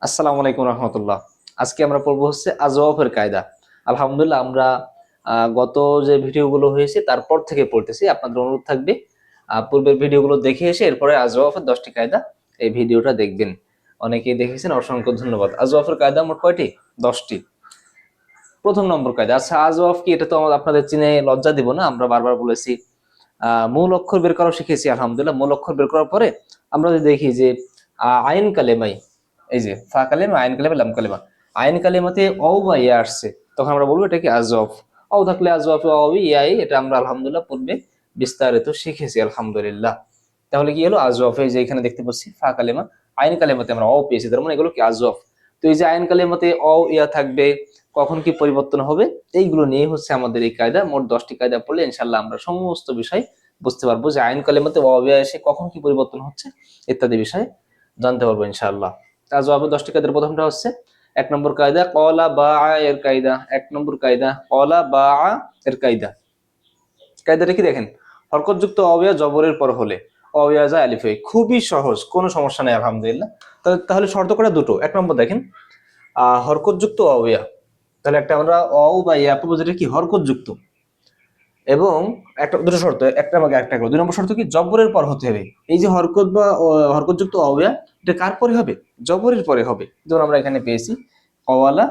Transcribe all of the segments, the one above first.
আসসালামু আলাইকুম রহমতুল্লাহ। আজকে আমরা পড়বো হচ্ছে আজওয়াফের কায়দা। আলহামদুলিল্লাহ আমরা গত যে ভিডিওগুলো হয়েছে তারপর থেকে পড়তেছি। আপনাদের অনুরোধ থাকবে পূর্বের ভিডিওগুলো দেখে এসে এরপরে আজওয়াফের 10টি কায়দা এই ভিডিওটা দেখবেন। অনেকেই দেখেছেন, অসংখ্য ধন্যবাদ। আজওয়াফের কায়দা মোট কয়টি? 10টি। প্রথম নম্বর কায়দা। আচ্ছা, আজওয়াফ কি এটা তো আপনাদের চিনে লজ্জা দিব না, আমরা বারবার বলেছি। মূল অক্ষর বের করাও শিখেছি আলহামদুলিল্লাহ। মূল অক্ষর বের করার পরে আমরা যদি দেখি যে আইন কালেমাই, এই যে ফা কালেমা, আইন কালেমা, লাম কালেমা, আইন কালেমাতে অ বা ইয়া আসছে, তখন আমরা বলবো এটা কি আজওয়াফ। অ থাকলে আজওয়াফ, অ ইয়াই, এটা আমরা আলহামদুলিল্লাহ পূর্বে বিস্তারিত শিখেছি আলহামদুলিল্লাহ। তাহলে কি হলো আজওয়াফ? এই যে এখানে দেখতে পাচ্ছি ফা কালেমা, আইন কালেমাতে আমরা অ পেয়েছি, তার মানে এগুলো কি আজওয়াফ। তো এই যে আইন কালেমাতে অ ইয়া থাকবে, কখন কি পরিবর্তন হবে, এইগুলো নিয়ে হচ্ছে আমাদের এই কায়দা। মোট 10টি কায়দা পড়লে ইনশাল্লাহ আমরা সমস্ত বিষয় বুঝতে পারবো যে আইন কালেমাতে অ ইয়া এসে কখন কি পরিবর্তন হচ্ছে ইত্যাদি বিষয়ে জানতে পারবো ইনশাআল্লাহ। জবাবে 10টি কায়দার প্রথমটা হচ্ছে 1 নম্বর কায়দা কলা বা এর কায়দা। 1 নম্বর কায়দা কলা বা এর কায়দা। কায়দাটা কি দেখেন, হরকতযুক্ত অবয়া জবরের পর হলে অবয়া যায় আলিফ হয়ে। খুবই সহজ, কোনো সমস্যা নেই আলহামদুলিল্লাহ। তাহলে শর্ত করা দুটো। 1 নম্বর দেখেন হরকতযুক্ত অবয়া, তাহলে একটা আমরা অ বা ইয়া পাবো যেটা কি হরকতযুক্ত, এবং একটা দুটো শর্ত, একটা আমাকে একটা করে। 2 নম্বর শর্ত কি জবরের পর হতে হবে। এই যে হরকত বা হরকতযুক্ত অবয়া, এটা কার পরে হবে? জবরের পরে হবে। যেমন আমরা এখানে পেয়েছি কওয়ালা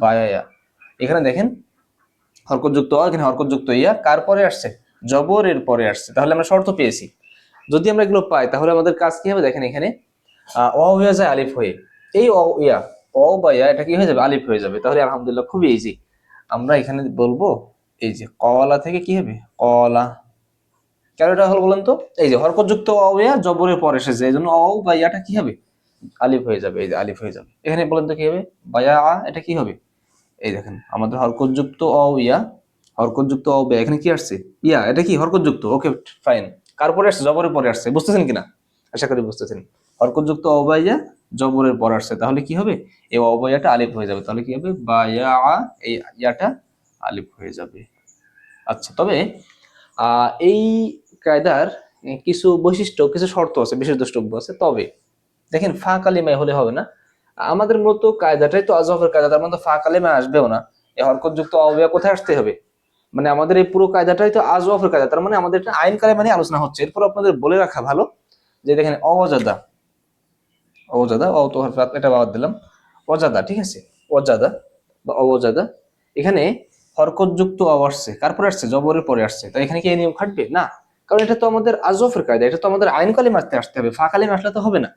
বায়া। এখানে দেখেন হরকতযুক্ত অ, এখানে হরকতযুক্ত ইয়া কার পরে আসছে? জবরের পরে আসছে। তাহলে আমরা শর্ত পেয়েছি। যদি আমরা এগুলো পাই তাহলে আমাদের কাজ কি হবে? দেখেন এখানে অ হয়ে যায় আলিফ হয়ে। এই অ ইয়া, অ বা ইয়া, এটা কি হয়ে যাবে? আলিফ হয়ে যাবে। তাহলে আলহামদুলিল্লাহ খুবই ইজি। আমরা এখানে বলবো এই যে কওয়ালা থেকে কি হবে? কলা। কেন এটা হলো বলেন তো? এই যে হরকতযুক্ত অ ইয়া জবরের পর এসেছে, এই জন্য অ বা ইয়াটা কি হবে? আলিফ হয়ে যাবে। এই যে আলিফ হয়ে যাবে। এখানে বলেন তো কি হবে? বায়া, এটা কি হবে? এই দেখেন আমাদের হরকতযুক্ত অ ইয়া, হরকতযুক্ত অ ইয়া, এখানে কি আসছে? ইয়া, এটা কি হরকতযুক্ত? Okay fine. কার পরে আসছে? জবরের পরে আসছে। বুঝতেছেন কিনা? আশা করি বুঝতেছেন। হরকতযুক্ত অ ইয়া জবরের পর আসছে, তাহলে কি হবে? এই অ ইয়াটা আলিফ হয়ে যাবে। তাহলে কি হবে? বায়া, এই ইয়াটা আলিফ হয়ে যাবে। আচ্ছা, তবে এই কায়দার কিছু বৈশিষ্ট্য, কিছু শর্ত আছে, বিশেষ দ্রষ্টব্য আছে। তবে দেখেন ফা কালিমায় হলে হবে না। আমাদের মূলত কায়দাটাই তো আজহাফের কায়দা, তার মধ্যে ফা কালিমায় আসবেও না। এই হরকতযুক্ত অবয়া কোথায় আসতে হবে? মানে আমাদের এই পুরো কায়দাটাই তো আজহাফের কায়দা, তার মানে আমাদের এটা আইন কালিমা নিয়ে আলোচনা হচ্ছে। এরপর আপনাদের বলে রাখা ভালো যে দেখেন অজাদা, অজাদা, অ তো এটা বাদ দিলাম, অজাদা, ঠিক আছে? অজাদা বা অজাদা, এখানে হরকতযুক্ত অ আসছে, কার পরে আসছে? জবরের পরে আসছে। তাই এখানে কি এই নিয়ম খাটবে না? কারণ এটা তো আমাদের আজফের কায়দা, এটা তো আমাদের আইন কালিমা আসতে হবে, ফা কালিমা আসলে তো হবে না।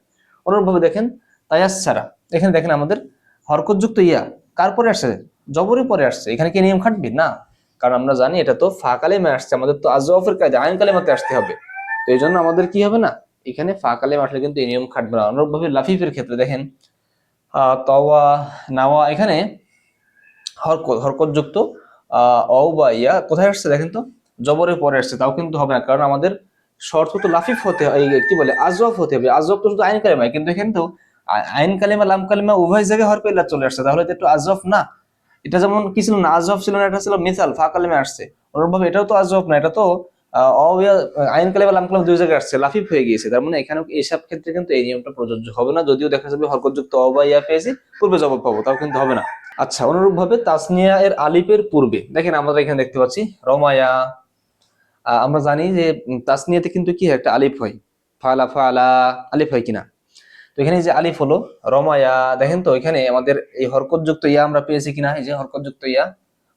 অনুরূপভাবে দেখেন তায়াসসারা, এখানে দেখেন আমাদের হরকতযুক্ত ইয়া কার পরে আসছে? জবরের পরে আসছে। এখানে কি নিয়ম খাটবে না? কারণ আমরা জানি এটা তো ফা কালিমা আসছে, আমাদের তো আজফের কায়দা আইন কালিমাতে আসতে হবে। তো এই জন্য আমাদের কি হবে না, এখানে ফা কালিমা আসলে কিন্তু এই নিয়ম খাটবে না। অনুরূপভাবে লাফিফের ক্ষেত্রে দেখেন তওয়া, নাওয়া, এখানে হরকতযুক্ত অ বা ইয়া কোথায় আসছে? দেখেন তো জবরের পরে আসছে, তাও কিন্তু হবে না। কারণ আমাদের শর্ত তো লাফিফ হতে হয়, কি বলে আজওয়াফ হতে হবে। আজওয়াফ তো শুধু আইন কালেমায়, কিন্তু এখানে তো আইন কালেমা লাম কালেমা উভয় জায়গায় হরফে ইল্লাত চলে আসছে। তাহলে তো একটু আজওয়াফ না? এটা যেমন কি ছিল না, আজওয়াফ ছিল না, এটা ছিল মিসাল, ফা কালেমে আসছে। অনুরূপভাবে এটাও তো আজওয়াফ না, এটা তো আইন কালেমা লাম কালেমা দুই জায়গায় আসছে, লাফিফ হয়ে গিয়েছে। তার মানে এখানে এইসব ক্ষেত্রে কিন্তু এই নিয়মটা প্রযোজ্য হবে না। যদিও দেখা যাবে হরকতযুক্ত অ বা ইয়া পেয়েছি, পূর্বে জবাব পাবো, তাও কিন্তু হবে না। আচ্ছা, অনুরূপ ভাবে তাসনিয়া এর আলিফের পূর্বে দেখেন আমরা এখানে দেখতে পাচ্ছি রমায়া। আমরা জানি যে তাসনিয়াতে কিন্তু কি একটা আলিফ হয়, ফালা ফালা, আলিফ হয় কিনা? তো এখানে যে আলিফ হলো রমায়া, দেখেন তো এখানে আমাদের এই হরকতযুক্ত ইয়া আমরা পেয়েছি কিনা? এই যে হরকতযুক্ত ইয়া,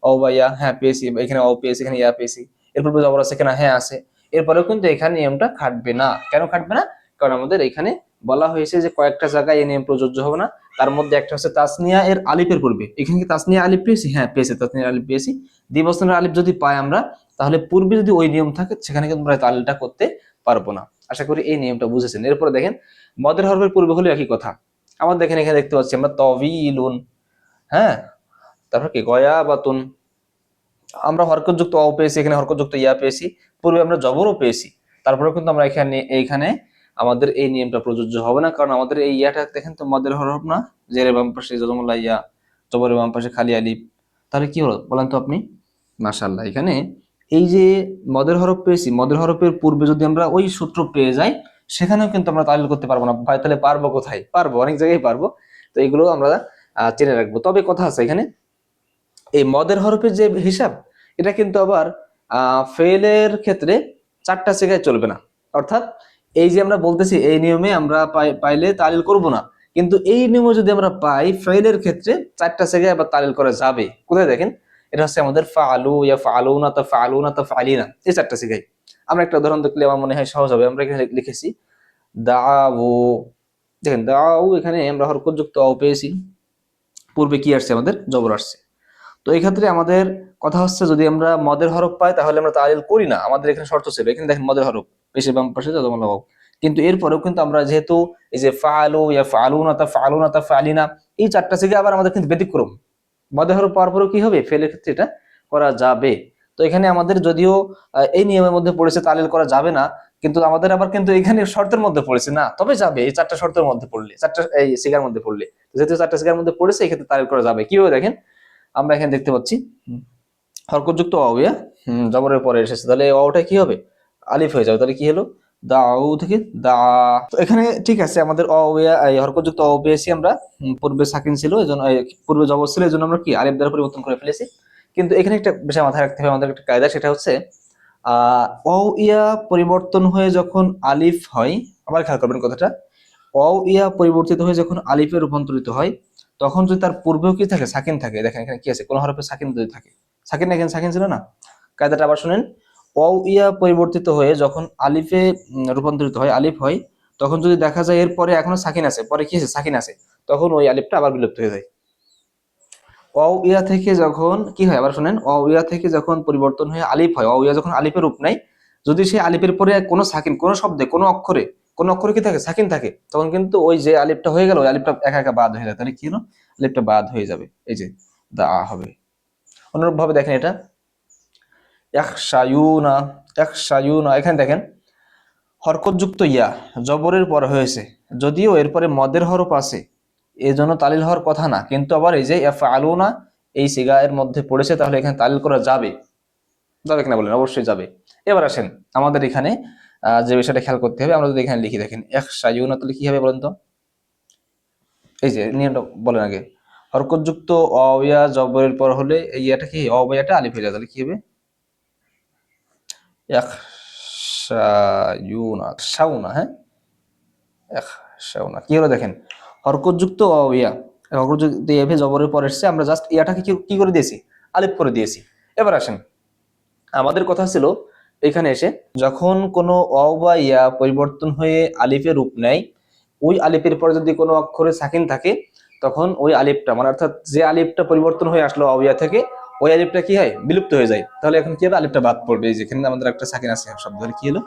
ও বা ইয়া, হ্যাঁ পেয়েছি। এখানে ও পেয়েছি, এখানে ইয়া পেয়েছি। এর পূর্বে জবর আছে কিনা? হ্যাঁ আছে। এরপরেও কিন্তু এখানে নিয়মটা খাটবে না। কেন খাটবে না? কারণ আমাদের এখানে বলা হয়েছে যে কয়েকটা জায়গায় এই নিয়ম প্রযোজ্য হবে না। তার মধ্যে একটা হচ্ছে তাসনিয়া এর আলিফের পূর্বে। এখানে কি তাসনিয়া আলিফ পেয়েছি? হ্যাঁ পেয়েছি, তাসনিয়া আলিফ পেয়েছি। দ্বিবচনের আলিফ যদি পাই আমরা, তাহলে পূর্বে যদি ওই নিয়ম থাকে সেখানে কিন্তু আমরা তালিলটা করতে পারবো না। আশা করি এই নিয়মটা বুঝেছেন। এরপরে দেখেন মদের হরফের পূর্বে হলে একই কথা। আমার দেখেন এখানে দেখতে পাচ্ছি আমরা তবিলুন, হ্যাঁ, তারপর কি গয়াবাতুন। আমরা হরকতযুক্ত অ পেয়েছি, এখানে হরকতযুক্ত ইয়া পেয়েছি, পূর্বে আমরা জবরও পেয়েছি। তারপরেও কিন্তু আমরা এইখানে আমাদের এই নিয়মটা প্রযোজ্য হবে না। কারণ আমাদের এই ইয়াটা দেখেন তো মদের হরফ না, জেরের বাম পাশে জজমুল্লাহ ইয়া, জবরের বাম পাশে খালি আলিফ। তাহলে কি হলো বলেন তো আপনি? মাশাআল্লাহ, এখানে এই যে মদের হরফ পেয়েছি, মদের হরফের পূর্বে যদি আমরা ওই সূত্র পেয়ে যাই, সেখানেও কিন্তু আমরা তালিল করতে পারবো না ভাই। তাহলে পারবো কোথায়? পারবো অনেক জায়গায় পারবো, তো এগুলো আমরা জেনে রাখবো। তবে কথা আছে এখানে, এই মদের হরফের যে হিসাব, এটা কিন্তু আবার ফেলের ক্ষেত্রে 4টা সিগায় চলবে না। অর্থাৎ এই যে আমরা বলতেছি এই নিয়মে আমরা পাইলে তালিল করব না, কিন্তু এই নিয়মে যদি আমরা পাই ফেলের ক্ষেত্রে 4টা সিগায় আবার তালিল করা যাবে। কোথায় দেখেন, এটা হচ্ছে আমাদের ফালু, ইয়া ফালুনা, তা ফালুনা, তা ফালিনা, এই 4টা সিগায়। আমরা একটা উদাহরণ দেখলে আমার মনে হয় সহজ হবে। আমরা এখানে লিখেছি দাউ, দেখেন দাউ, এখানে আমরা হরকতযুক্ত অ পেয়েছি, পূর্বে কি আসছে আমাদের জবর আসছে। তো এই ক্ষেত্রে আমাদের কথা হচ্ছে যদি আমরা মদের হরফ পাই তাহলে আমরা তালিল করি না, আমাদের এখানে শর্ত ছিল। এখানে দেখেন মদের হরফ পেশে বাম পাশে যজমুল্লাহ ওয়াও, কিন্তু এরপরেও কিন্তু আমরা যেহেতু এই যে ফালু, ইয়া ফালুনা, তা ফালুনা, তা ফালিনা, এই 4টা সিগা আবার আমাদের কিন্তু ব্যতিক্রম। মদের হরফ পাওয়ার পরেও কি হবে, ফেলের ক্ষেত্রে এটা করা যাবে। তো এখানে আমাদের যদিও এই নিয়মের মধ্যে পড়েছে তালিল করা যাবে না, কিন্তু আমাদের আবার কিন্তু এখানে শর্তের মধ্যে পড়েছে না, তবে যাবে এই 4টা শর্তের মধ্যে পড়লে, 4টা এই সিগার মধ্যে পড়লে। যেহেতু 4টা সিগার মধ্যে পড়েছে, এই ক্ষেত্রে তালিল করা যাবে। কিভাবে দেখেন, আমরা এখানে দেখতে পাচ্ছি হরকতযুক্ত ওয়াও, জবরের পরে এসেছে, তাহলে এই ওয়াওটা কি হবে, আলিফ হয়ে যাবে। তাহলে কি হলো, দাউ থেকে দা। তো এখানে ঠিক আছে, আমাদের অওয়া এই হরকতযুক্ত অ পেয়েছি আমরা, পূর্বে সাকিন ছিল এজন্য, পূর্বে জবর ছিল এজন্য আমরা কি আলিফ দ্বারা পরিবর্তন করে ফেলেছি। কিন্তু এখানে একটা বিষয় মাথায় রাখতে হবে, আমাদের একটা কায়দা, সেটা হচ্ছে ওয়াও ইয়া পরিবর্তন হয়ে যখন আলিফ হয়, আবার খেয়াল করবেন কথাটা, ওয়াও ইয়া পরিবর্তিত হয়ে যখন আলিফে রূপান্তরিত হয়, তখন যদি তার পূর্বেও কি থাকে, সাকিন থাকে। দেখেন এখানে কি আছে, কোন হরফে সাকিন যদি থাকে, সাকিন, এখানে সাকিন ছিল না। কায়দাটা আবার শুনেন, ওয়াও ইয়া পরিবর্তিত হয়ে যখন আলিফে রূপান্তরিত হয়, আলিফ হয়, তখন যদি দেখা যায় এরপরে এখনো সাকিন আছে, পরে কি আছে, সাকিন আছে, তখন ওই আলিফটা আবার বিলুপ্ত হয়ে যায়। ওয়াও ইয়া থেকে যখন কি হয়, আবার শুনেন, ওয়াও ইয়া থেকে যখন পরিবর্তন হয়ে আলিফ হয়, ওয়াও ইয়া যখন আলিফের রূপ নেয়, যদি সেই আলিফের পরে কোনো সাকিন, কোনো শব্দে, কোনো অক্ষরে কি থাকে, সাকিন থাকে, তখন কিন্তু ওই যে আলিফটা হয়ে গেল, ওই আলিফটা একা একা বাদ হয়ে যায়। তাহলে কি হলো, আলিফটা বাদ হয়ে যাবে, এই যে দা হবে। অনুরূপ ভাবে দেখেন এটা ইয়াখশায়ুনা, ইয়াখশায়ুনা, এখানে দেখেন হরকতযুক্ত ইয়া জবরের পর হয়েছে, যদিও এরপরে মদের হরফ আছে, এই জন্য তালিল হওয়ার কথা না, কিন্তু আবার এই যে ইয়াফআলুনা এই সিগা এর মধ্যে পড়েছে, তাহলে এখানে তালিল করা যাবে। যাবে কিনা বলেন, অবশ্যই যাবে। এবার আসেন আমাদের এখানে যে বিষয়টা খেয়াল করতে হবে, আমরা যদি এখানে লিখি, দেখেন ইয়াখশায়ুনা, তাহলে কি হবে বলেন তো, এই যে নিয়মটা বলেন আগে, হরকতযুক্ত অয়া জবরের পর হলে এই ইয়াটা কি, অবয়াটা আলিফ হয়ে যায়, তাহলে কি হবে, ইয়াখশায়ুনা, শাউনা, হ্যাঁ ইয়াখশাউনা, কি হলো দেখেন, হরকতযুক্ত অয়া, হরকতযুক্ত এভাবে জবরের পর এসেছে, আমরা জাস্ট ইয়াটাকে কি করে দিয়েছি, আলিফ করে দিয়েছি। এবার আসেন, আমাদের কথা ছিল এখানে এসে যখন কোনো অ বা ইয়া পরিবর্তন হয়ে আলিফে রূপ নেয়, ওই আলিফের পরে যদি কোনো অক্ষরে সাকিন থাকে, তখন ওই আলিফটা মানে অর্থাৎ যে আলিফটা পরিবর্তন হয়ে আসলো অ ইয়া থেকে, ওই আলিফটা কি হয়, বিলুপ্ত হয়ে যায়। তাহলে এখন কি হবে, আলিফটা বাদ পড়বে। এই যেখানে আমাদের একটা সাকিন আছে শব্দ, হলে কি হলো,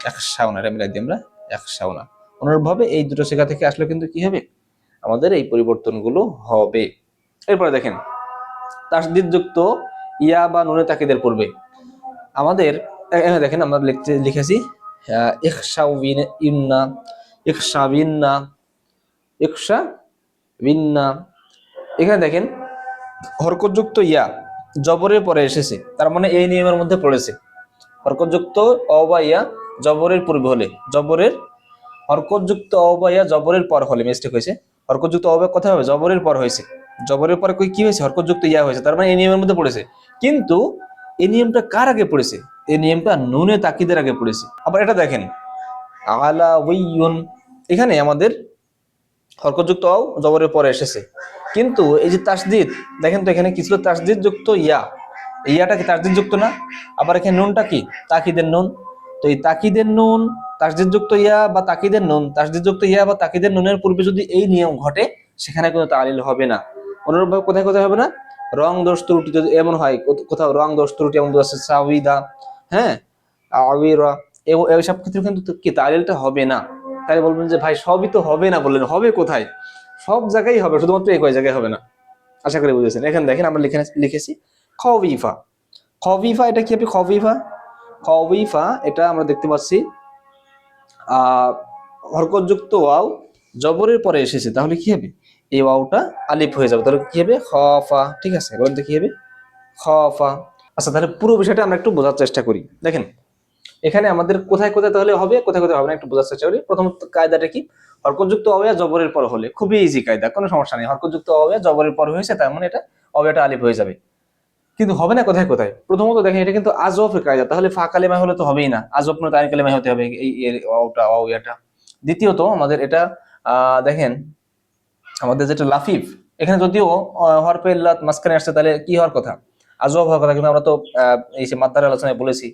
একশাওনা, এটা মিলাই দিই আমরা একশাওনা। অনুরূপভাবে এই দুটো শেখা থেকে আসলে কিন্তু কি হবে, আমাদের এই পরিবর্তনগুলো হবে। এরপরে দেখেন তাসদীদ যুক্ত ইয়া বা নুনে তাকিদের পূর্বে আমাদের এখানে দেখেন আমরা লিখেছি ইখশাউবিনা, ইখশাবিনা, ইখশাবিনা। এখানে দেখেন হরকতযুক্ত ইয়া জবরের পরে এসেছে, তার মানে এই নিয়মের মধ্যে পড়েছে। হরকতযুক্ত অ বা ইয়া জবরের পূর্বে হলে, জবরের হরকতযুক্ত অ বা ইয়া জবরের পর হলে, মিস্টেক হয়েছে, হরকতযুক্ত অ বা কথা হবে জবরের পর হয়েছে, জবরের পরে কি হয়েছে, হরকতযুক্ত ইয়া হয়েছে, তার মানে এই নিয়মের মধ্যে পড়েছে। কিন্তু এই নিয়মটা কার আগে পড়েছে, এই নিয়মটা নুনে তাকিদের আগে পড়েছে। আবার এটা দেখেন আলা ওয়াইয়ুন, এখানে আমাদের হরকতযুক্ত অ জবরের পরে এসেছে, কিন্তু এই যে তাসদীদ, দেখেন তো এখানে কি ছিল, তাসদীদ যুক্ত ইয়া, ইয়াটা কি তাসদীদ যুক্ত না, আবার এখানে নুনটা কি, তাকিদের নুন। তো এই তাকিদের নুন, তাসদীদ যুক্ত ইয়া বা তাকিদের নুন, তাসদীদ যুক্ত ইয়া বা তাকিদের নুনের পূর্বে যদি এই নিয়ম ঘটে, সেখানে কোনো তালিল হবে না। অনুরূপভাবে কোথায় কোথায় হবে না, রং দোষ ত্রুটি যদি এমন হয়, কোথাও রং দোষ ত্রুটি এমন আছে, সাউইদা, হ্যাঁ আবিরা, এইসব ক্ষেত্রে কিন্তু কি তালিলটা হবে না। তাই বলবেন যে ভাই সবই তো হবে না, বললেন হবে কোথায়, সব জায়গায় হবে, শুধুমাত্র এই কয় জায়গায় হবে না। আশা করি বুঝেছেন। এখানে দেখেন আমরা লিখেছি খবিফা, খবিফা, এটা কি হবে, খবিফা, খবিফা, এটা আমরা দেখতে পাচ্ছি হরকতযুক্ত ওয়াও জবরের পরে এসেছে, তাহলে কি হবে, এই ওয়াওটা আলিফ হয়ে যাবে, তাহলে কি হবে, খফা। ঠিক আছে, বলেন তো কি হবে, খফা। আচ্ছা, তাহলে পুরো বিষয়টা আমরা একটু বোঝার চেষ্টা করি। দেখেন এখানে আমাদের কোথায় কোথায় তাহলে হবে, কোথায় কোথায় হবে না একটু বোঝার চেষ্টা করি। প্রথম কায়দাটা কি, হরকতযুক্ত অবয়া জবরের পর হলে, খুবই ইজি কায়দা, কোনো সমস্যা নেই। হরকতযুক্ত অবয়া জবরের পর হয়েছে, তার মানে এটা অবয়াটা আলিফ হয়ে যাবে। কিন্তু হবে না কোথায় কোথায়, প্রথমত দেখেন এটা কিন্তু আজফের কায়দা, তাহলে ফা কালেমা হলে তো হবেই না, আজফ না তাই কালেমা হতে হবে এই ওটা অবয়াটা। দ্বিতীয়ত আমাদের এটা দেখেন আমাদের যেটা লাফিফ, এখানে যদিও হরফে ইল্লাত মাঝখানে আসছে, তাহলে কি হওয়ার কথা, আজব হওয়ার কথা। কিন্তু আমরা তো এই যে মাদ্দার আলোচনায় বলেছি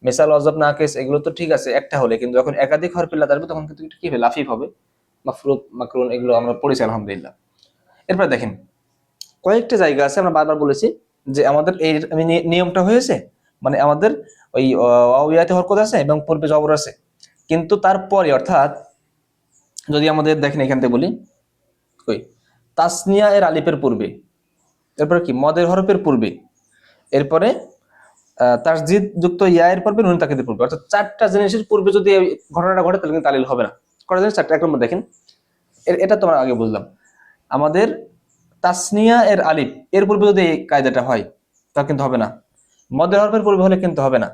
মেসাল অজব নাকিস এগুলো তো ঠিক আছে একটা হলে, কিন্তু যখন একাধিক হরফে ইল্লাত আসবে তখন কিন্তু কি হবে, লাফিফ হবে। মাফরুদ মাকরুন এগুলো আমরা পড়েছি আলহামদুলিল্লাহ। এরপর দেখেন কয়েকটা জায়গা আছে, আমরা বারবার বলেছি যে আমাদের এই নিয়মটা হয়েছে, মানে আমাদের ওই ওয়াওয়াতে হরকত আছে এবং পূর্বে জবর আছে, কিন্তু তারপরে অর্থাৎ যদি আমাদের দেখেন এখান থেকে বলি কই তাসনিয়া এর আলিফের পূর্বে, এরপরে কি মদের হরফের পূর্বে, এরপরে তাসজিদ যুক্ত ইয়া এর পূর্বে, নুন তাকিদের পূর্বে, অর্থাৎ চারটা জিনিসের পূর্বে যদি এই ঘটনাটা ঘটে তাহলে কিন্তু তালিল হবে না। কটা জিনিস, চারটা। এক নম্বর দেখেন, এটা তোমরা আগে বুঝলাম, আমাদের তাসনিয়া এর আলিফ এর পূর্বে যদি এই কায়দাটা হয় তা কিন্তু হবে না, মদের হরফের পূর্বে হলে কিন্তু হবে না,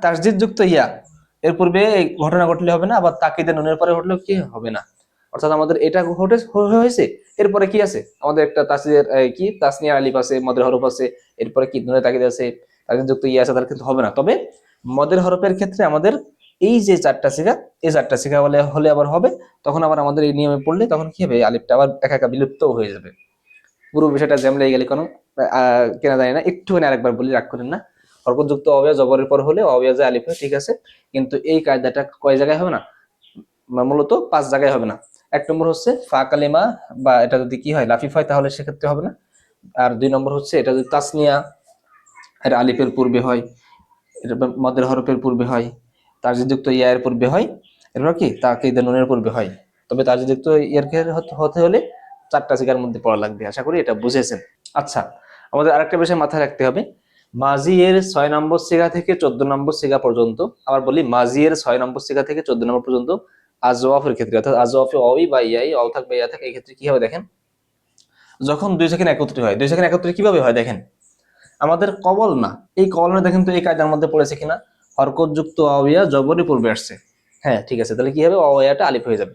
তাসজিদ যুক্ত ইয়া এর পূর্বে এই ঘটনা ঘটলে হবে না, আবার তাকিদে নুনের পরে ঘটলেও কি হবে না। অর্থাৎ আমাদের এটা হয়েছে, এরপরে কি আছে, আমাদের একটা তাসজিদের কি তাসনিয়া আলিফ আছে, মদের হরফ আছে, এরপরে কি নুনের তাকিদ আছে, তাকিদ যুক্ত ইয়া আছে, তাহলে কিন্তু হবে না। তবে মদের হরফের ক্ষেত্রে আমাদের এই যে চারটা সিগা, এই চারটা সিগা হলে আবার হবে, তখন আবার আমাদের এই নিয়মে পড়লে তখন কি হবে, আলিফটা আবার একা একা বিলুপ্ত হয়ে যাবে। পুরো বিষয়টা জ্যাম লেগে গেলে কোনো কেনা যায় না, একটুখানি আরেকবার বলি, রাগ করেন না। হরকতযুক্ত অবয়া জবরের পর হলে অবয়া যায় আলিফ হয়, ঠিক আছে, কিন্তু এই কায়দাটা কয় জায়গায় হবে না, মূলত 5 জায়গায় হবে না। এক নম্বর হচ্ছে ফা কালিমা বা এটা যদি কি হয় লাফিফ হয় তাহলে সেক্ষেত্রে হবে না। আর 2 নম্বর হচ্ছে এটা যদি তাসনিয়া এর আলিফের পূর্বে হয়, এটা মদের হরফের পূর্বে হয়, তারযুক্ত ইয়া এর পূর্বে হয়, এরপর কি তাকিদ নুনের পূর্বে হয়। তবে তারযুক্ত ইয়ার হতে হলে 4টা সিগার মধ্যে পড়া লাগবে। আশা করি এটা বুঝেছেন। আচ্ছা, আমাদের আরেকটা বিষয় মাথায় রাখতে হবে, মাজি এর 6 নম্বর সিগা থেকে 14 নম্বর সিগা পর্যন্ত, আবার বলি মাজি এর 6 নম্বর সিগা থেকে 14 নম্বর পর্যন্ত আজওয়াফের ক্ষেত্রে, অর্থাৎ আজওয়াফে অই বা ইয়াই অ থাকবে ইয়া থাকে, এই ক্ষেত্রে কি হবে দেখেন, যখন 2 সেকেন্ড একত্রে হয়, 2 সেকেন্ড একত্রে কিভাবে হয় দেখেন, আমাদের কবল না, এই কবল না দেখেন তো এই কায়দার মধ্যে পড়েছে কিনা, হরকত যুক্ত অবিয়া জবরে পূর্বে আসছে, হ্যাঁ ঠিক আছে, তাহলে কি হবে অয়াটা আলিফ হয়ে যাবে।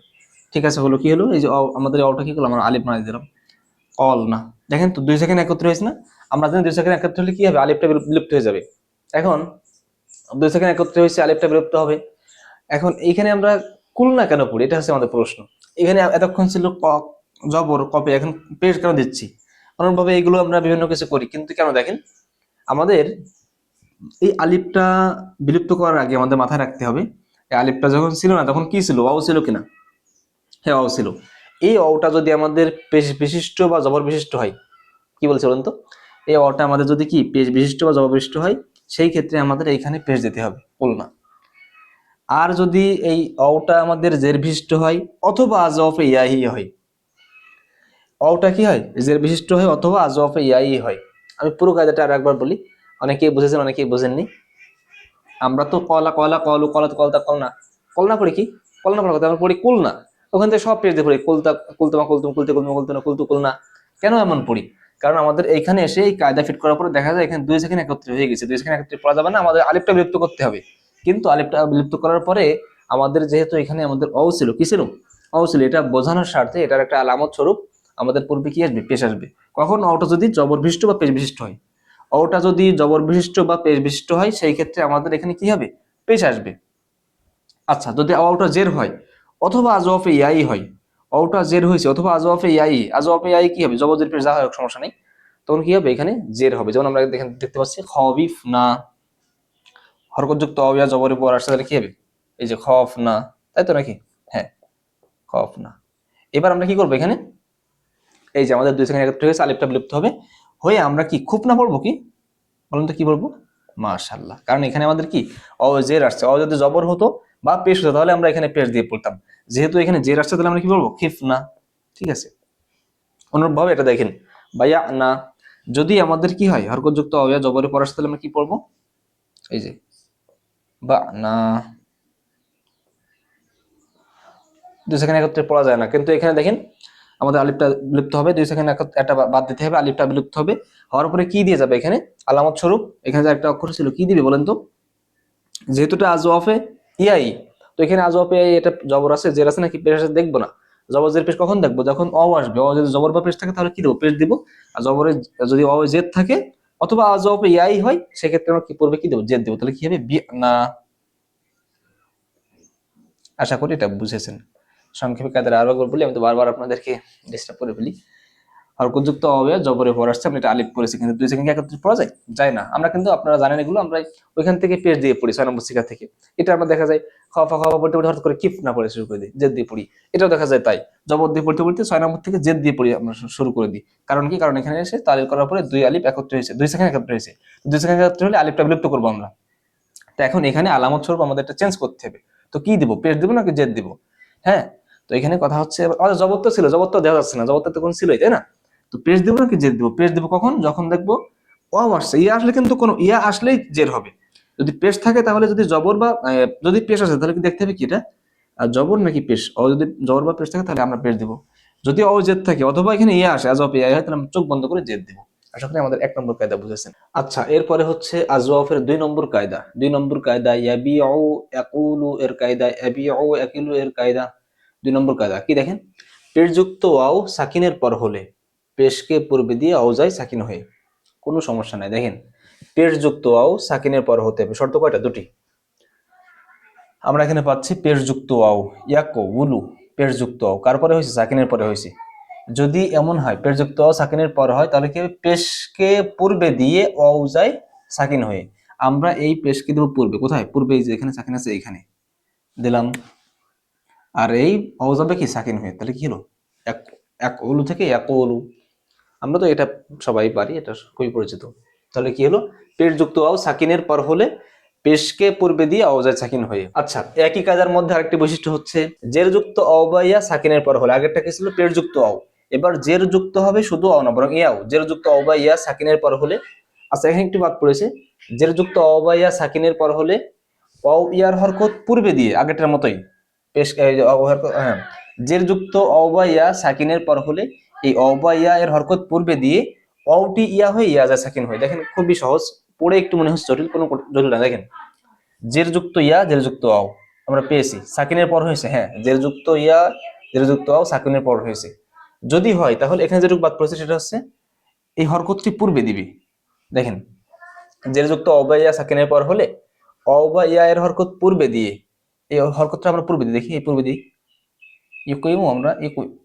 ঠিক আছে, হলো কি হলো, এই যে আমাদের অটা কি করলাম, আমরা আলিফ বানিয়ে দিলাম, কল না, দেখেন তো 2 সেকেন্ড একত্রে হয়েছে না, আমরা জানি 2 সেকেন্ড একত্রে হলে কি হবে, আলিফটা বিলুপ্ত হয়ে যাবে। এখন 2 সেকেন্ড একত্রে হয়েছে, আলিফটা বিলুপ্ত হবে। এখন এইখানে আমরা কুলনা কেন পড়ি, এটা হচ্ছে আমাদের প্রশ্ন। এখানে এতক্ষণ ছিল জবর কপে, এখন পেশ কেন দিচ্ছি, অনুরূপভাবে এইগুলো আমরা বিভিন্ন কিছু করি, কিন্তু কেন দেখেন, আমাদের এই আলিফটা বিলুপ্ত করার আগে আমাদের মাথায় রাখতে হবে, এই আলিফটা যখন ছিল না তখন কি ছিল, অও ছিল কিনা, হ্যাঁ অও ছিল। এই অটা যদি আমাদের পেশ বিশিষ্ট বা জবর বিশিষ্ট হয়, কি বলছে বলুন তো, এই অটা আমাদের যদি কি পেশ বিশিষ্ট বা জবর বিশিষ্ট হয়, সেই ক্ষেত্রে আমাদের এইখানে পেশ দিতে হবে, বল না। আর যদি এই অটা আমাদের জের বিশিষ্ট হয় অথবা আজফে ইয়াহি হয়, অটা কি হয় জের বিশিষ্ট হয় অথবা আজফে ইয়াহি হয়। আমি পুরো কায়দাটা আর একবার বলি, অনেকেই বুঝেছেন অনেকেই বুঝেননি। আমরা তো কলা কলা কলু কলা কলতা কলনা, কলনা পড়ি কি, কলনা পড়ার কথা আমরা পড়ি কুলনা, ওখান থেকে সব পেজ দিয়ে পড়ি কুলতা কুলতমা কুলতুম কুলতে কুলতুমা কুলতুনা কুলতু কুলনা। কেন এমন পড়ি, কারণ আমাদের এইখানে এসে এই কায়দা ফিট করার পরে দেখা যায় এখানে 2 সেকেন্ড একত্রে হয়ে গেছে, 2 সেকেন্ড একত্রে পড়া যাবে না, আমাদের আলিফটা বিলুপ্ত করতে হবে। কিন্তু আলিফটা বিলুপ্ত করার পরে আমাদের যেহেতু এখানে আমাদের অ ছিল, কি ছিল, অ ছিল, এটা বোঝানোর স্বার্থে এটার একটা আলামত স্বরূপ আমাদের পূর্বে কি আসবে, পেশ আসবে। কখন অটা যদি জবর বিশিষ্ট বা পেশ বিশিষ্ট হয়, অটা যদি জবর বিশিষ্ট বা পেশ বিশিষ্ট হয় সেই ক্ষেত্রে আমাদের এখানে কি হবে, পেশ আসবে। আচ্ছা, যদি অটা জের হয় অথবা আজওয়াফে ইয়াই হয়, অটা জের হয়েছে অথবা আজওয়াফে ইয়াই, আজওয়াফে ইয়াই কি হবে, জবর জের পেশ যা হয় সমস্যা নেই, তখন কি হবে এখানে জের হবে। যেমন আমরা দেখতে পাচ্ছি খবিফ না, হরকতযুক্ত অবিয়া জবরের পর আসলে কি হবে, এই যে খফ না, তাই তো নাকি, হ্যাঁ খফ না। এবার আমরা কি করবো এখানে, এই যে আমাদের 2 সেকেন্ড একত্রে হয়েছে, আলিফটা বিলুপ্ত হবে, হয়ে আমরা কি খুব না পড়বো কি, বলুন তো কি বলবো, মাশাআল্লাহ। কারণ এখানে আমাদের কি জের আসছে, যদি জবর হতো বা পেশ হতো তাহলে আমরা এখানে পেশ দিয়ে পড়তাম, যেহেতু এখানে জের আসছে তাহলে আমরা কি বলবো, খিফ না। ঠিক আছে, অনুরূপভাবে এটা দেখেন বায়া না, যদি আমাদের কি হয় হরকতযুক্ত অবিয়া জবরে পর আসছে তাহলে আমরা কি পড়বো, এই যে বা না, 2 সেকেন্ড একত্রে পড়া যায় না, কিন্তু এখানে দেখেন আমাদের আলিফটা বিলুপ্ত হবে, 2 সেকেন্ড একটা বাদ দিতে হবে, আলিফটা বিলুপ্ত হবে, হওয়ার পরে কি দিয়ে যাবে এখানে আলামত স্বরূপ, এখানে যে একটা অক্ষর ছিল কি দিবে বলেন তো, যেহেতু এটা আজওয়াফে ইয়াই, তো এখানে আজওয়াফে ইয়াই, এটা জবর আছে জের আছে নাকি পেশ আছে দেখবো না। জবর জের পেশ কখন দেখবো, যখন অ আসবে। অ যদি জবর বা পেশ থাকে তাহলে কি দেবো, পেশ দিব। আর জবরে যদি অ জেদ থাকে অথবা আজওয়াফে ইয়াই হয়, সেক্ষেত্রে আমরা কি পড়বে, কি দেবো, জেদ দেবো। তাহলে কি হবে, না। আশা করি এটা বুঝেছেন। সংক্ষেপে কাদের আরো একবার বলি, আমি তো বারবার আপনাদেরকে ডিস্টার্ব করে ফেলি। হরকতযুক্ত অবে জবরে পর আসছে, আমি এটা আলিফ করেছি, কিন্তু দুই সেকেন্ড একত্রে পড়া যায় না। আমরা কিন্তু, আপনারা জানেন এগুলো, আমরা ওইখান থেকে পেজ দিয়ে পড়ি 6 নম্বর শিক্ষা থেকে। এটা আমরা দেখা যায় খফা খফা পড়তে পড়তে হঠাৎ করে কিফ না পড়ে শুরু করে দিই, জেদ দিয়ে পড়ি। এটাও দেখা যায় তাই, জবর দিয়ে পড়তে পড়তে 6 নম্বর থেকে জেদ দিয়ে পড়ি আমরা শুরু করে দিই। কারণ কি, কারণ এখানে এসে তালিল করার পরে দুই আলিফ একত্রে হয়েছে, দুই সেকেন্ড একত্রে হয়েছে। দুই সেকেন্ড একত্রে হলে আলিফটা বিলুপ্ত করবো আমরা। তো এখন এখানে আলামত স্বরূপ আমাদের এটা চেঞ্জ করতে হবে। তো কি দিব, পেজ দিব নাকি জেদ দিব? হ্যাঁ, তো এখানে কথা হচ্ছে, জবর তো ছিল, জবর তো দেওয়া যাচ্ছে না, জবর তো কোন ছিলই, তাই না? তো পেজ দিব নাকি জেদ দিব? পেজ দিব কখন, যখন দেখবো ও আসছে। ইয়া আসলে কিন্তু কোন ইয়া আসলেই জের হবে। যদি পেশ থাকে তাহলে, যদি জবর বা যদি পেশ আসে তাহলে কি দেখতে হবে কি এটা জবর নাকি পেশ। ও যদি জবর বা পেশ থাকে তাহলে আমরা পেশ দিব। যদি ও জেদ থাকে অথবা এখানে ইয়া আসে, আজব ইয়া হয়, তাহলে আমরা চোখ বন্ধ করে জেদ দিব। আশা করি আমাদের 1 নম্বর কায়দা বুঝেছেন। আচ্ছা, এরপরে হচ্ছে আজওয়াফের 2 নম্বর কায়দা। 2 নম্বর কায়দা ইয়াবিউ ইয়াকুলু এর কায়দা, ইয়াবিউ ইয়াকিলু এর কায়দা। 2 নম্বর কায়দা কি দেখেন, পেশযুক্ত ওয়াও সাকিনের পর হলে পেশকে পূর্বে দিয়ে আও যায় সাকিন হয়ে, কোনো সমস্যা নাই। দেখেন, পেশযুক্ত ওয়াও সাকিনের পর হতে হবে, শর্ত কয়টা, দুটি। আমরা এখানে পাচ্ছি পেশযুক্ত ওয়াও ইয়াকুলু, পেশযুক্ত ওয়াও কার পরে হয়েছে, সাকিনের পরে হয়েছে। যদি এমন হয় পেশযুক্ত ওয়াও সাকিনের পর হয়, তাহলে কি হবে, পেশকে পূর্বে দিয়ে ওয়াও যায় সাকিন হয়ে। আমরা এই পেশকে দেব পূর্বে, কোথায়, পূর্বে, এই যে এখানে সাকিন আছে এইখানে দিলাম। আর এই ওয়াও যাবে কি সাকিন হয়ে, তাহলে কি হলো, এক এক উলু থেকে এক উলু। আমরা তো এটা সবাই পারি, এটা খুবই পরিচিত। তাহলে কি হলো, পেশযুক্ত ওয়াও সাকিনের পর হলে পেশকে পূর্বে দিয়ে ওয়াও যায় সাকিন হয়ে। আচ্ছা, একই কায়দার মধ্যে আরেকটি বৈশিষ্ট্য হচ্ছে জের যুক্ত ওয়াও বা ইয়া সাকিনের পর হলে, আগেরটা কি ছিল, পেশযুক্ত ওয়াও, এবার জের যুক্ত হবে শুধু ওয়াও না, বরং ইয়াও। জের যুক্ত ওয়াও বা ইয়া সাকিনের পর হলে, আচ্ছা এখানে একটু বাদ পড়েছে, জের যুক্ত ওয়াও বা ইয়া সাকিনের পর হলে ওয়াও ইয়ার হরকত পূর্বে দিয়ে, আগেরটার মতোই পেশ, হ্যাঁ, জের যুক্ত ওয়াও বা ইয়া সাকিনের পর হলে এই ওয়াও বা ইয়া এর হরকত পূর্বে দিয়ে ওয়াওটি ইয়া হয়ে ইয়া যা সাকিন হয়। দেখেন খুবই সহজ, পড়ে একটু মনে হচ্ছে জটিল, কোনো জটিল না। দেখেন, জের যুক্ত ইয়া জের যুক্ত ওয়াও আমরা পেয়েছি, সাকিনের পর হয়েছে। হ্যাঁ, জের যুক্ত ইয়া জের যুক্ত ওয়াও সাকিনের পর হয়েছে। যদি হয় তাহলে এখানে যেটুকু বাদ পড়েছে সেটা হচ্ছে এই হরকতটি পূর্বে দিবি। দেখেন, জের যুক্ত ওয়াও বা ইয়া সাকিনের পর হলে ওয়াও বা ইয়া এর হরকত পূর্বে দিয়ে, এই হরকতটা আমরা পূর্বে দিই, দেখি এই পূর্বে দিই, ইউকুইমু, আমরা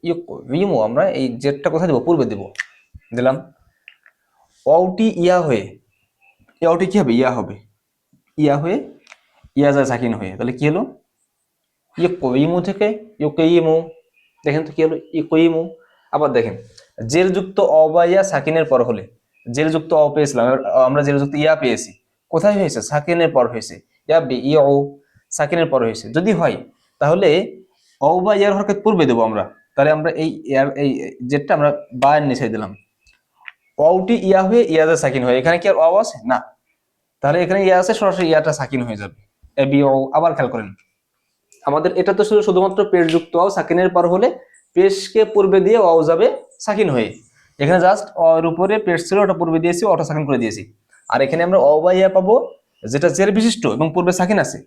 ইউকুইমু, আমরা এই জেরটা কোথায় দেবো, পূর্বে দেব, দিলাম। ওয়াওটি ইয়া হয়ে, ওয়াওটি কি হবে, ইয়া হবে, ইয়া হয়ে ইয়া যায় সাকিন হয়ে, তাহলে কি হলো, ইউকুইমু থেকে ইউকুইমু। দেখেন তো কি হলো, ইউকুইমু। আবার দেখেন, জের যুক্ত অ বা ইয়া সাকিনের পর হলে, জের যুক্ত অ পেয়েছিলাম, আমরা জের যুক্ত ইয়া পেয়েছি, কোথায় হয়েছে, সাকিনের পর হয়েছে, ইয়া বি ইউ, সাকিনের পর হয়েছে। যদি হয় তাহলে অ বা ইয়ার হরকত পূর্বে দেবো আমরা, তাহলে আমরা এই ইয়ার এই জেরটা আমরা বায়ের নিচে দিলাম, ওয়াওটি ইয়া হয়ে ইয়াতে সাকিন হয়ে, এখানে কি আর ওয়াও আছে না, তাহলে এখানে ইয়া আছে, সরাসরি ইয়াটা সাকিন হয়ে যাবে, এ বি ও। আবার খেয়াল করেন, আমাদের এটা তো শুধুমাত্র পেশ যুক্ত ওয়াও সাকিনের পর হলে পেশকে পূর্বে দিয়ে ওয়াও যাবে সাকিন হয়ে। এখানে জাস্ট এর উপরে পেশ ছিল, ওটা পূর্বে দিয়েছি, ওটা সাকিন করে দিয়েছি। আর এখানে আমরা অ বা ইয়া পাবো যেটা জের বিশিষ্ট এবং পূর্বে সাকিন আছে,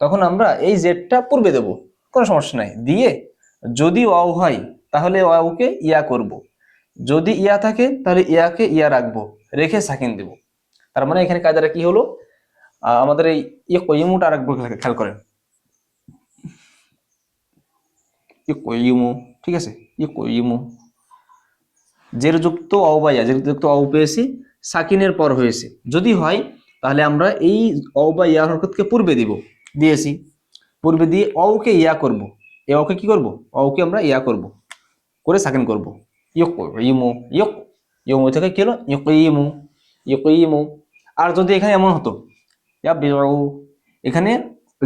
তখন আমরা এই জেরটা পূর্বে দেব, কোনো সমস্যা নাই। দিয়ে যদি ওয়াও হয় তাহলে ওয়াওকে ইয়া করব, যদি ইয়া থাকে তাহলে ইয়াকে ইয়া রাখবো, রেখে সাকিন দেব। তার মানে এখানে কায়দাটা কি হলো, আমাদের এই ইমুটা রাখবো, খেয়াল করেন, ইকইমু, ঠিক আছে, ইকইমু। জের যুক্ত অ বা ইয়া, জের যুক্ত অ পেয়েছি, সাকিনের পর হয়েছে। যদি হয় তাহলে আমরা এই অ বা ইয়া হরকতকে পূর্বে দিব, দিয়েছি, পূর্বে দিয়ে অকে ইয়া করব। এ অকে কি করব, অকে আমরা ইয়া করব, করে সাকিন করব, ইকইমু, ইকইমু থেকে কি হলো, ইকইমু, ইকইমু। আর যদি এখানে এমন হতো, ইয়া বিউ, এখানে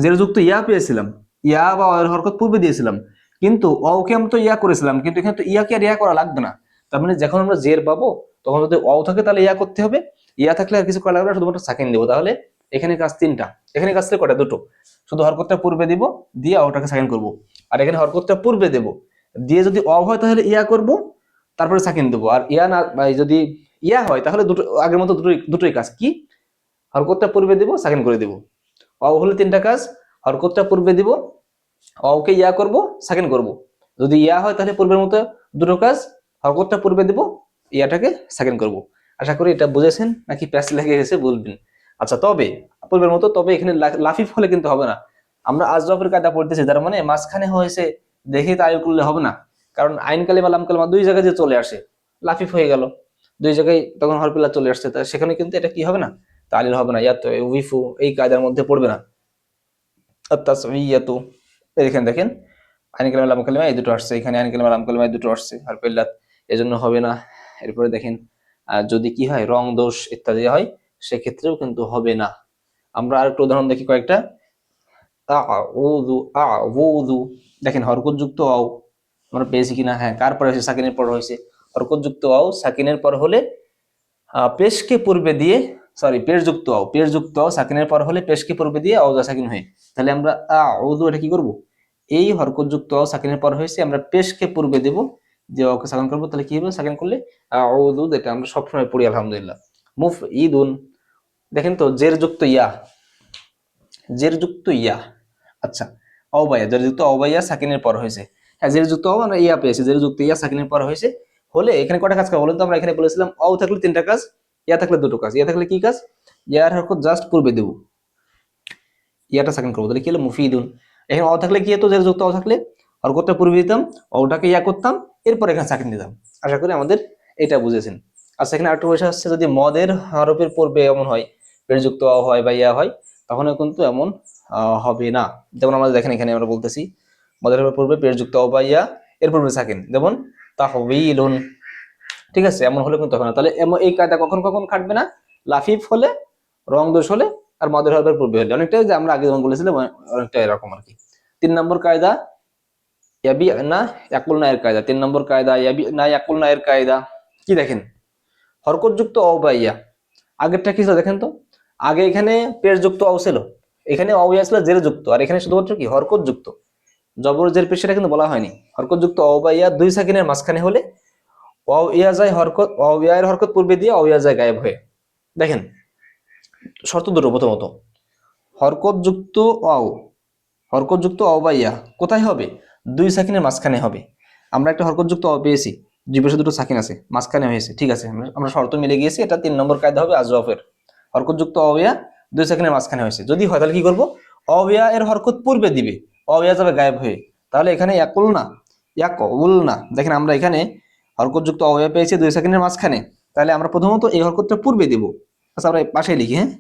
জের যুক্ত ইয়া পেয়েছিলাম, ইয়া বা অয়ের হরকত পূর্বে দিয়েছিলাম, কিন্তু অকে আমি তো ইয়া করেছিলাম, কিন্তু এখানে তো ইয়াকে আর ইয়া করা লাগবে না। তার মানে যখন আমরা জের পাবো তখন যদি অ থাকে তাহলে ইয়া করতে হবে, ইয়া থাকলে আর কিছু করা লাগবে না, শুধুমাত্র সাকিন দেবো। তাহলে এখানে কাজ তিনটা, এখানে কাজ ছিল কটা, দুটো। শুধু হরকতটা পূর্বে দিব, দিয়ে অটাকে সাকিন করব। আর এখানে হরকতটা পূর্বে দেব, দিয়ে যদি অ হয় তাহলে ইয়া করব, তারপরে সাকিন দেবো। আর ইয়া না, যদি ইয়া হয় তাহলে দুটো আগের মতো দুটোই কাজ কি, হরকতটা পূর্বে দেব, সাকিন করে দেব। ওয়াও হলে তিনটা কাজ, হরকতটা পূর্বে দিব, ওকে ইয়া করব, সাকিন করব। যদি ইয়া হয় তাহলে পূর্বের মতো দুটো কাজ, হরকতটা পূর্বে দিব, ইয়াটাকে সাকিন করব। আশা করি এটা বুঝেছেন, নাকি প্যাচ লেগে গেছে বলবেন। আচ্ছা, তবে পূর্বের মতো, তবে এখানে লাফিফ হলে কিন্তু হবে না। আমরা আজরাফের কায়দা পড়তেছি, তার মানে মাঝখানে হয়েছে দেখে তাই করলে হবে না, কারণ আইন কালিমা লাম কালিমা দুই জায়গায় যে চলে আসে, লাফিফ হয়ে গেল, দুই জায়গায় তখন হরফিল্লা চলে আসছে, তা সেখানে কিন্তু এটা কি হবে না, তালিল হবে না, ইয়াত উইফু এই কায়দার মধ্যে পড়বে না। আত-তাসওয়িয়াতু, এখানে দেখেন আইন কালিমা লাম কালিমা এই দুটো আসছে, এখানে আইন কালিমা লাম কালিমা এই দুটো আসছে, হরফিল্লাত, এজন্য হবে না। এরপরে দেখেন যদি কি হয় রং দোষ ইত্যাদি হয়, সেক্ষেত্রেও কিন্তু হবে না। আমরা আরেকটু উদাহরণ দেখি কয়েকটা। আউযু আউযু, দেখেন হরকত যুক্ত আও আমরা পেয়েছি কিনা, হ্যাঁ, কার পরে হয়েছে, সাকিনের পর হয়েছে। হরকত যুক্ত আও সাকিনের পর হলে পেশকে পূর্বে দিয়ে, সরি পেশযুক্ত আও, পেশযুক্ত আও সাকিনের পর হলে পেশকে পূর্বে দিয়ে আওজা সাকিন হয়ে, তাহলে আমরা আউযু এটা কি করব, এই হরকত যুক্ত আও সাকিনের পর হয়েছে, আমরা পেশকে পূর্বে দেব, যে ওকে সাকিন করব, তাহলে কি হবে, সাকিন করলে আউযু, এটা আমরা সবসময় পড়ি আলহামদুলিল্লাহ। মুফঈদুন, দেখেন তো জের যুক্ত ইয়া, জের যুক্ত ইয়া, আচ্ছা অবাইয়া, জের যুক্ত অবাইয়া সাকিনের পর হয়েছে, হ্যাঁ জের যুক্ত অ আমরা ইয়া পেয়েছি, জের যুক্ত ইয়া সাকিনের পর হয়েছে, হলে এখানে কয়টা কাজ করবো বলেন তো, আমরা এখানে বলেছিলাম অ থাকলে তিনটা কাজ, ইয়া থাকলে দুটো কাজ। ইয়া থাকলে কি কাজ, ইয়ার হরকত জাস্ট পূর্বে দেব, ইয়াটা সাকিন করবো, তাহলে কি হলো মুফিদুন। এখানে অ থাকলে কি হতো, জের যুক্ত অ থাকলে হরকতটা পূর্বে দিতাম, অটাকে ইয়া করতাম, এরপর এখানে সাকিন দিতাম। আশা করি আমাদের এটা বুঝেছেন। আচ্ছা, এখানে আরেকটু বিষয় হচ্ছে, যদি মদের হরফের পূর্বে এমন হয়, পেশযুক্ত অ হয় বা ইয়া হয়, তখন কিন্তু এমন হবে না। যেমন আমরা দেখেন এখানে আমরা বলতেছি মদের হরফের পূর্বে পেশযুক্ত অ বা ইয়া, এর পূর্বে সাকিন, যেমন তাহবিলুন, ঠিক আছে, এমন হলে কিন্তু হবে না। তাহলে এই কায়দা কখন কখন খাটবে না, লাফিফ হলে, রং দোষ হলে, আর মদের হরফের পূর্বে হলে, অনেকটাই যে আমরা আগে যেমন বলেছিলাম অনেকটা এরকম আর কি। 3 নম্বর কায়দা ইয়াবি না ইয়াকুল না এর কায়দা, 3 নম্বর কায়দা ইয়াবি না ইয়াকুল না এর কায়দা। কি দেখেন, হরকতযুক্ত অ বা ইয়া, আগেরটা কি ছিল দেখেন তো, আগে এখানে পেশ যুক্ত অ ছিল, এখানে অ ইয়া ছিল জের যুক্ত, আর এখানে শুধুমাত্র কি হরকত যুক্ত, জবর জের পেশ সেটা কিন্তু বলা হয়নি। হরকত যুক্ত অ বা ইয়া দুই সাকিনের মাঝখানে হলে ওয়াও ইয়া যায় হরকত, ওয়াও ইয়া এর হরকত পূর্বে দিয়ে ওয়াও ইয়া যায় গায়েব হয়ে। দেখেন শর্ত দুটো, প্রথমত হরকত যুক্ত ওয়াও, হরকত যুক্ত অ বা ইয়া কোথায় হবে, দুই সাকিনের মাঝখানে হবে। আমরা একটা হরকত যুক্ত অ পেয়েছি, দুই পাশে দুটো সাকিন আছে, মাঝখানে হয়েছে, ঠিক আছে, আমরা শর্ত মিলে গিয়েছি, এটা 3 নম্বর কায়দা হবে আজরাফের। হরকত যুক্ত অ ইয়া দুই সাকিনের মাঝখানে হয়েছে, যদি হয় তাহলে কি করব, অ ইয়া এর হরকত পূর্বে দিবে, অ ইয়া যাবে গায়েব হয়ে, তাহলে এখানে ইয়াকুল না ইয়াকুল না, দেখেন আমরা এখানে হরকত যুক্ত অ ইয়া পেয়েছি দুই সাকিনের মাঝখানে, তাহলে আমরা প্রথমত এই হরকতটা পূর্বে দেব। আচ্ছা আমরা পাশে লিখি, হ্যাঁ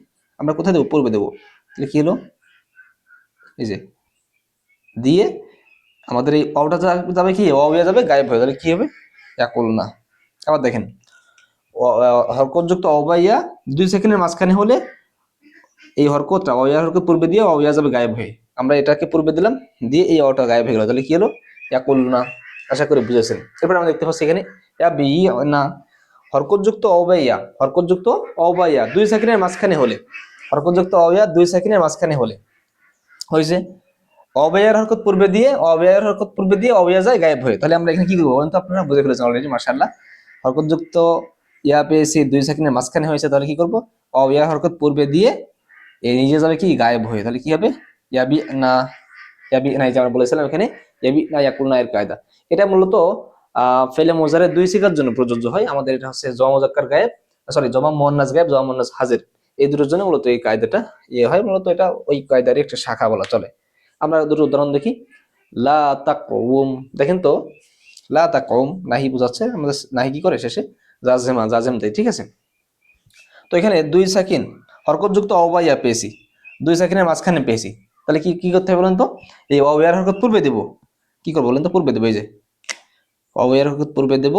আমরা কোথায় দেবো, পূর্বে দেবো, তাহলে কি হলো, এই যে দিয়ে আমাদের এই অটা যাবে কি, অ ইয়া যাবে গায়েব হয়ে, তাহলে কি হবে, ইয়াকুল না। আবার দেখেন হরকত যুক্ত অ বা ইয়া দুই সেকেন্ডের মাঝখানে হলে এই হরকতটা অ ইয়া হরকত পূর্বে দিয়ে অ ইয়া যাবে গায়েব হয়ে, আমরা এটাকে পূর্বে দিলাম, দিয়ে এই অটা গায়েব হয়ে গেল, তাহলে কি হলো, ইয়াকুল না। আশা করি বুঝেছেন। এরপর আমরা দেখতে পাচ্ছি এখানে ইয়াবি না, হরকত যুক্ত অ বা ইয়া, হরকত যুক্ত অ বা ইয়া দুই সেকেন্ডের মাঝখানে হলে, হরকত যুক্ত অ ইয়া দুই সেকেন্ডের মাঝখানে হলে হয়েছে, অবয়ার হরকত পূর্বে দিয়ে, অবয়ার হরকত পূর্বে দিয়ে অবয়া যায় গায়েব হয়ে, তাহলে আমরা এখানে কি করবো বলেন তো, আপনারা বুঝে ফেলেছেন অলরেডি মাশাআল্লাহ। হরকত যুক্ত ইয়া পেয়েছি দুই সেকেন্ডের মাঝখানে হয়েছে, তাহলে কি করবো, অবয়া হরকত পূর্বে দিয়ে এই নিজে যাবে কি গায়েব হয়ে, তাহলে কি হবে, ইয়াবি না, ইয়াবি না, যে আমরা বলেছিলাম এখানে ইয়াবি না ইয়াকুল না এর কায়দা। এটা মূলত ফেলে মোজারে দুই সিগার জন্য প্রযোজ্য হয়। আমাদের এটা হচ্ছে জমা মুজাক্কার গায়েব, সরি জমা মুয়ান্নাস গায়েব, জমা মুয়ান্নাস হাজির, এই দুটোর জন্য মূলত এই কায়দাটা ইয়ে হয়, মূলত এটা ওই কায়দারই একটা শাখা বলা চলে। আমরা দুটো উদাহরণ দেখি। লা তাকুম, দেখেন তো লা তাকুম নাহি বুঝাচ্ছে, আমাদের নাহি কি করে শেষে জাজেম দেয়, ঠিক আছে। তো এখানে দুই সাকিন হরকত যুক্ত অবাইয়া পেয়েছি, দুই সাকিনের মাঝখানে পেয়েছি, তাহলে কি কি করতে হবে বলেন তো, এই অবাইয়ার হরকত পূর্বে দেব, কি করবো বলেন তো, পূর্বে দেবো, এই যে অবাইয়ার হরকত পূর্বে দেব,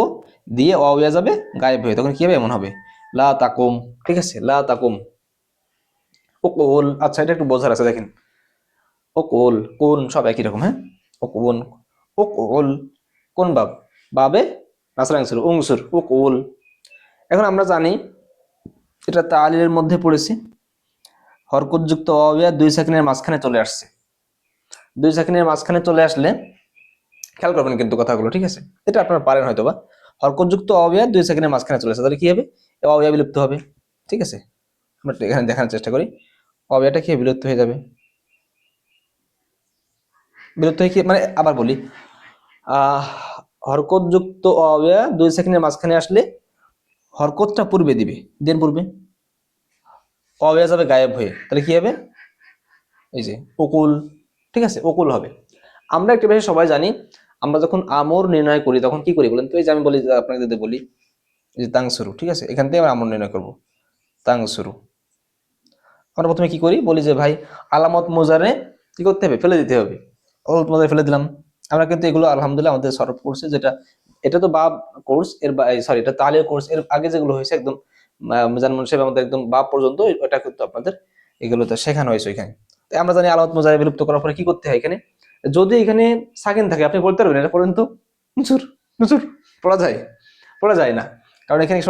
দিয়ে অবাইয়া যাবে গায়েব হয়ে, তখন কি হবে, এমন হবে লা তাকুম, ঠিক আছে, লা তাকুম। ও কোল, আচ্ছা এটা একটু বোঝার আছে, দেখেন ও কোল কোন সব একই রকম, হ্যাঁ ও কোন, ও কোল কোন বাব, বাবে নাসরা আংসুর উংসুর, ও কোল। এখন আমরা জানি এটা তালিলের মধ্যে পড়েছি, হরকত যুক্ত অবিয়া দুই সেকেন্ডের মাঝখানে চলে আসছে, দুই সেকেন্ডের মাঝখানে চলে আসলে খেয়াল করবেন কিন্তু কথাগুলো, ঠিক আছে, এটা আপনারা পারেন হয়তো বা, হরকত যুক্ত অবিয়া দুই সেকেন্ডের মাঝখানে চলে আসছে, তাহলে কি হবে, অবিয়া বিলুপ্ত হবে, ঠিক আছে। আমরা এখানে দেখানোর চেষ্টা করি, অবিয়াটা কি বিলুপ্ত হয়ে যাবে, বিলুপ্ত হয়ে কি মানে আবার বলি, আহ হরকত যুক্ত অব্যয় 2 সেকেন্ডের মাঝখানে আসলে হরকতটা পূর্বে দিবে, দেন পূর্বে অব্যয় যাবে গায়েব হয়ে, তাহলে কি হবে? এই যে ওকুল, ঠিক আছে, ওকুল হবে। আমরা একটা বিষয় সবাই জানি, আমরা যখন আমর নির্ণয় করি তখন কি করি বলেন তো? এই যে আমি বলি, আপনাকে যদি বলি এই যে তাং শুরু, ঠিক আছে, এখান থেকে আমরা আমর নির্ণয় করব, তাং শুরু। আমরা প্রথমে কি করি, বলি যে ভাই আলামত মোজারে কি করতে হবে, ফেলে দিতে হবে। আলামত মোজারে ফেলে দিলাম। আমরা কিন্তু এগুলো আলহামদুলিল্লাহ আমাদের সলভ কোর্সে, যেটা এটা তো বাব কোর্স এর, সরি এটা তালের কোর্স এর আগে যেগুলো হয়েছে একদম মিজান মুন্সিফ আমাদের একদম বাব পর্যন্ত, এটা কিন্তু আপনাদের এগুলোতে শেখানো হয়েছে ওইখানে। তাই আমরা জানি আলামত মোজারে বিলুপ্ত করার পরে কি করতে হয় এখানে, যদি এখানে সাকিন থাকে আপনি বলতে পারবেন এটা পড়েন তো, নুচুর নুচুর, পড়া যায়? পড়া যায় না, কারণ এখানে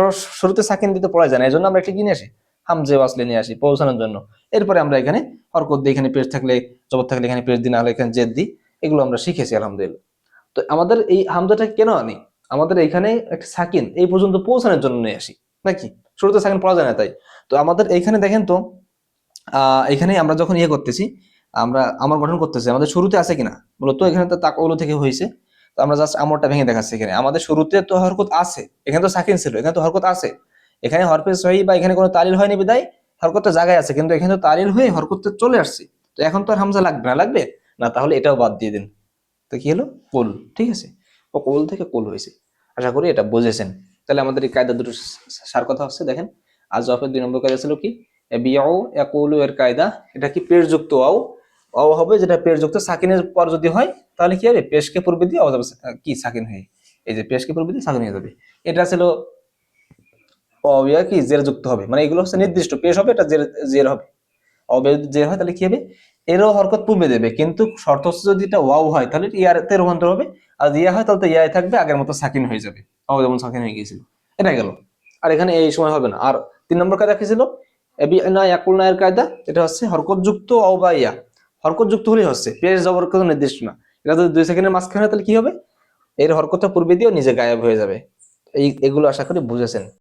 শুরুতে সাকিন দিতে পড়া যায় না, এই জন্য আমরা একটা কিনে আসি হামজে ওয়াসলে নিয়ে আসি পৌঁছানোর জন্য। এরপরে আমরা এখানে হরকত দিই, এখানে পেশ থাকলে জবর থাকলে এখানে পেশ দিই, না হলে এখানে জেদ দিই। এগুলো আমরা শিখেছি আলহামদুলিল্লাহ। তো আমাদের এই হামজাটা কেন আনি, আমাদের এখানে একটা সাকিন এই পর্যন্ত পৌঁছানোর জন্য নিয়ে আসি নাকি, শুরুতে সাকিন পড়া যায় না তাই। তো আমাদের এইখানে দেখেন তো, এখানে আমরা যখন ইয়ে করতেছি, আমরা আমার গঠন করতেছি, আমাদের শুরুতে আছে কিনা মূলত, এখানে তো তাকওয়ালু থেকে হয়েছে। তো আমরা জাস্ট আমরটা ভেঙে দেখাচ্ছি, এখানে আমাদের শুরুতে তো হরকত আছে, এখানে তো সাকিন ছিল, এখানে তো হরকত আছে, এখানে হরফে সহি বা এখানে কোনো তালিল হয়নি বিদায় হরকতটা জায়গায় আছে, কিন্তু এখানে তো তালিল হয়ে হরকতটা চলে আসছে। তো এখন তো আর হামজা লাগবে না, লাগবে না, তাহলে এটাও বাদ দিয়ে দিন। তো কি হলো, কুল, ঠিক আছে, ও কুল থেকে কুল হয়েছে। আশা করি এটা বুঝেছেন। তাহলে আমাদের এই কায়দা দুটো সার কথা হচ্ছে, দেখেন আজওয়াফের 2 নম্বর কায়দা ছিল কি, বিয়াউ ইয়াকুলু এর কায়দা, এটা কি পেশযুক্ত ওয়াও, ওয়াও হবে যেটা পেশযুক্ত, সাকিনের পর যদি হয় তাহলে কি হবে, পেশকে পূর্বে দিয়ে ওয়াও যাবে কি সাকিন হয়ে, এই যে পেশকে পূর্বে দিয়ে সাকিন হয়ে যাবে। এটা ছিল অবিয়া কি জের যুক্ত হবে, মানে এগুলো হচ্ছে নির্দিষ্ট, পেশ হবে এটা জের, জের হবে। অবে যে হয় তাহলে কি হবে, এরও হরকত পূর্বে দেবে, কিন্তু শর্ত হচ্ছে যদি এটা ওয়াও হয় তাহলে ইয়াতে রূপান্তর হবে, আর ইয়া হয় তাহলে তো ইয়াই থাকবে, আগের মতো সাকিন হয়ে যাবে, অব যেমন সাকিন হয়ে গিয়েছিল। এটা গেল। আর এখানে এই সময় হবে না। আর 3 নম্বর কায়দা কি ছিল, এবি না ইয়াকুলনা এর কায়দা, এটা হচ্ছে হরকত যুক্ত অ বা ইয়া, হরকত যুক্ত হলেই হচ্ছে, পেশ জবর কোনো নির্দিষ্ট না। এটা যদি 2 সেকেন্ডের মাঝখানে হয় তাহলে কি হবে, এর হরকতটা পূর্বে দিয়েও নিজে গায়েব হয়ে যাবে। এই এগুলো আশা করি বুঝেছেন।